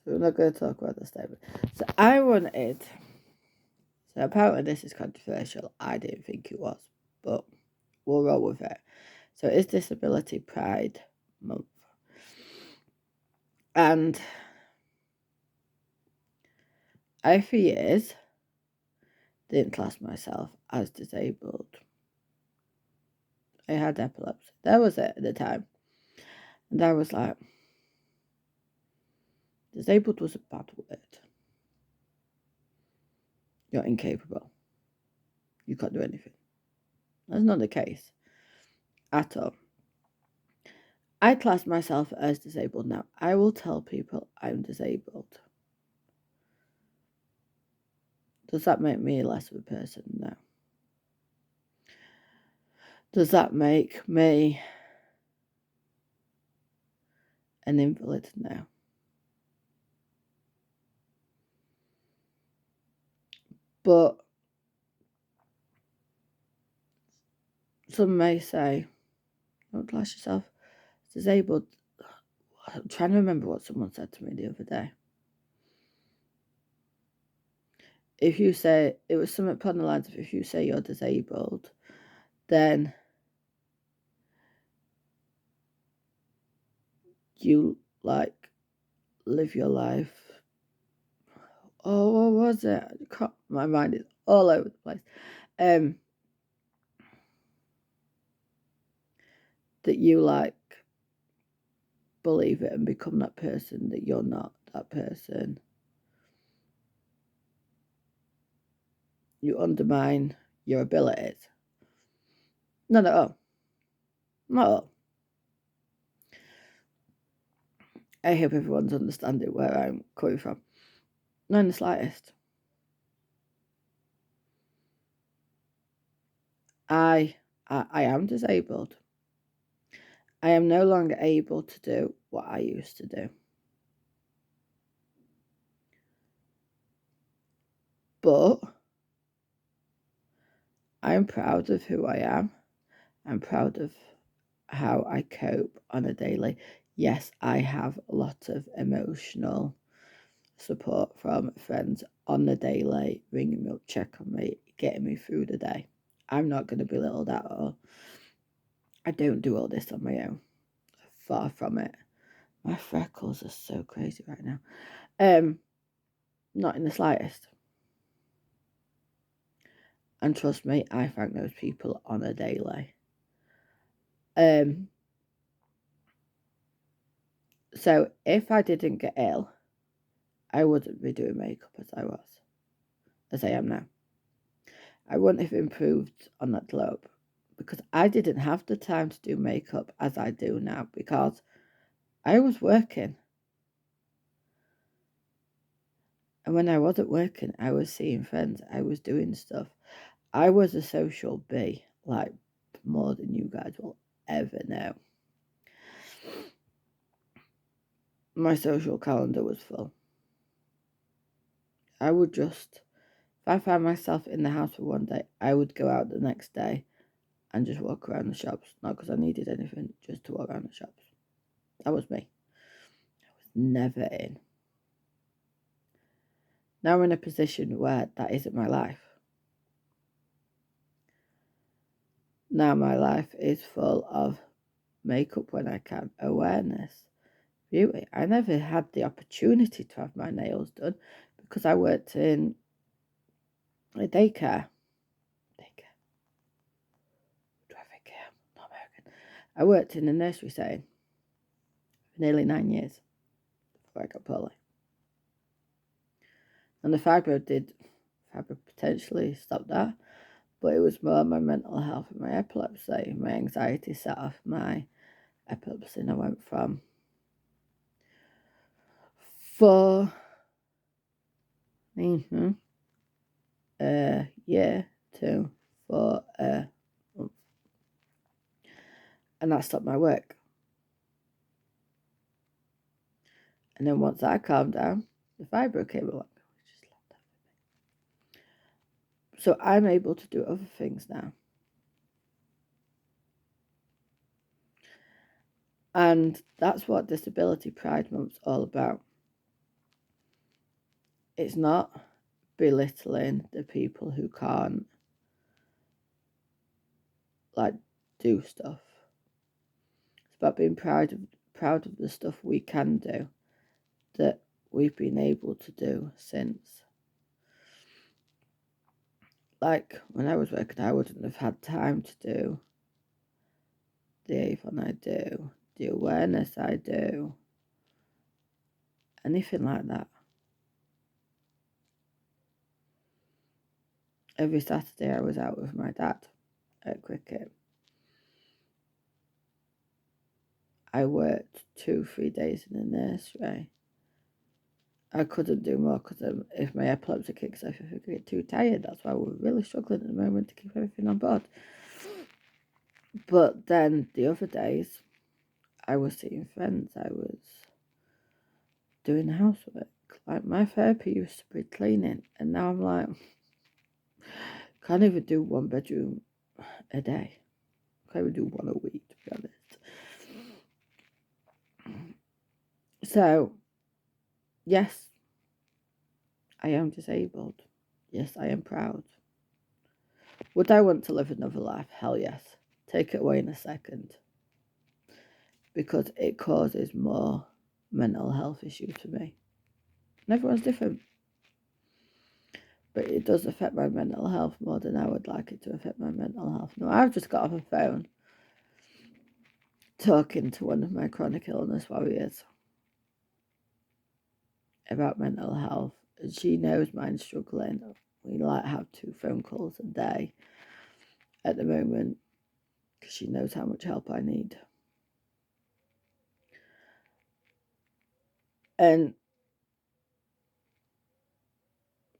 we're not going to talk about the statement. So I wanted. So apparently this is controversial. I didn't think it was, but we'll roll with it. So it's Disability Pride Month, and I for years didn't class myself as disabled. I had epilepsy. That was it at the time, and I was like, disabled was a bad word. You're incapable. You can't do anything. That's not the case at all. I class myself as disabled now. I will tell people I'm disabled. Does that make me less of a person? No. Does that make me an invalid? No. But some may say, don't class yourself as disabled. I'm trying to remember what someone said to me the other day. If you say, it was something upon the lines of, if you say you're disabled, then you live your life. Oh, what was it? My mind is all over the place. That you believe it and become that person, that you're not that person. You undermine your abilities. Not at all. Not at all. I hope everyone's understanding where I'm coming from. Not in the slightest. I am disabled. I am no longer able to do what I used to do. But I'm proud of who I am. I'm proud of how I cope on a daily. Yes, I have a lot of emotional support from friends on the daily, ringing me up, check on me, getting me through the day. I'm not going to belittle that at all. I don't do all this on my own. Far from it. My freckles are so crazy right now. Not in the slightest. And trust me, I thank those people on a daily. So if I didn't get ill, I wouldn't be doing makeup as I am now. I wouldn't have improved on that globe because I didn't have the time to do makeup as I do now because I was working. And when I wasn't working, I was seeing friends, I was doing stuff. I was a social bee, more than you guys will ever know. My social calendar was full. I would just, if I found myself in the house for one day, I would go out the next day and just walk around the shops. Not because I needed anything, just to walk around the shops. That was me. I was never in. Now I'm in a position where that isn't my life. Now my life is full of makeup when I can, awareness, beauty. I never had the opportunity to have my nails done because I worked in a daycare. Traffic care, not American. I worked in a nursery setting for nearly 9 years before I got poorly. And the fibro potentially stop that, but it was more my mental health and my epilepsy. My anxiety set off my epilepsy, and I went from 4 a year to 4 a month. And that stopped my work. And then once I calmed down, the fibro came along. So I'm able to do other things now. And that's what Disability Pride Month's all about. it's not belittling the people who can't, like, do stuff. It's about being proud of the stuff we can do, that we've been able to do since. Like, when I was working, I wouldn't have had time to do the Avon I do, the awareness I do, anything like that. Every Saturday I was out with my dad at cricket. I worked 2-3 days in the nursery. I couldn't do more because if my epilepsy kicks off, if I get too tired, that's why we're really struggling at the moment to keep everything on board. But then the other days, I was seeing friends, I was doing housework. Like, my therapy used to be cleaning, and now I'm like, can't even do 1 bedroom a day. Can't even do 1 a week, to be honest. So, yes, I am disabled. Yes, I am proud. Would I want to live another life? Hell yes. Take it away in a second. Because it causes more mental health issues for me. And everyone's different. But it does affect my mental health more than I would like it to affect my mental health. Now, I've just got off a phone talking to one of my chronic illness warriors about mental health. And she knows mine's struggling. We like have 2 phone calls a day at the moment because she knows how much help I need. And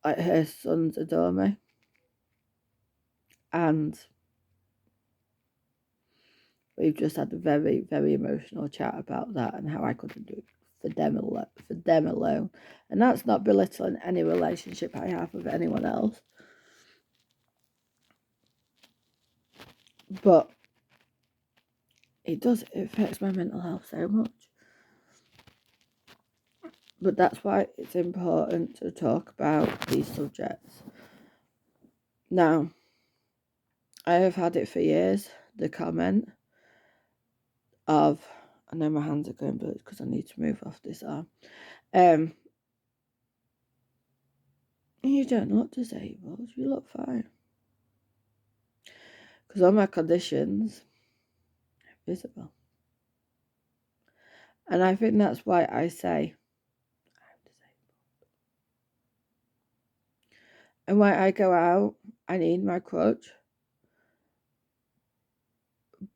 like, her sons adore me. And we've just had a very, very emotional chat about that and how I couldn't do it for them alone. And that's not belittling any relationship I have with anyone else. But it affects my mental health so much. But that's why it's important to talk about these subjects. Now, I have had it for years, the comment of, I know my hands are going blue because I need to move off this arm. You don't look disabled, you look fine. Because all my conditions are visible. And I think that's why I say I'm disabled. And when I go out, I need my crutch.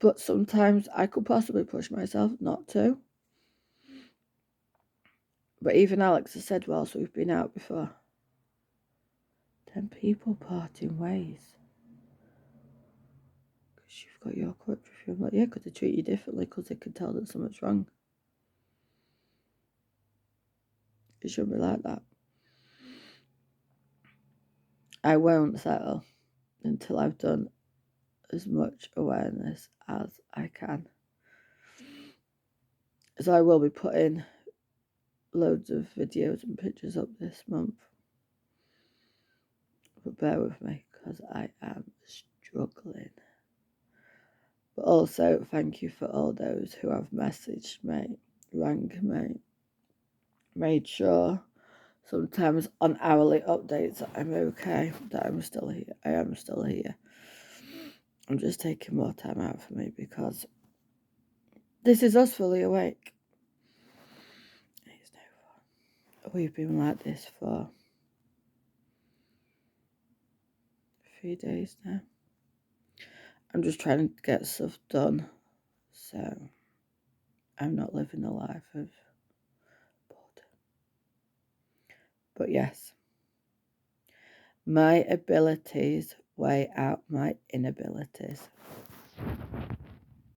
But sometimes I could possibly push myself not to. But even Alex has said, whilst we've been out before, 10 people parting ways. Because you've got your crutch with you. I'm like, yeah, because they treat you differently because they can tell that something's wrong. It shouldn't be like that. I won't settle until I've done as much awareness as I can. So I will be putting loads of videos and pictures up this month. But bear with me because I am struggling. But also, thank you for all those who have messaged me, rang me, made sure sometimes on hourly updates that I'm okay, that I'm still here. I am still here. I'm just taking more time out for me because this is us fully awake. It's no fun. We've been like this for 3 days now. I'm just trying to get stuff done, so I'm not living a life of boredom. But yes, my abilities weigh out my inabilities.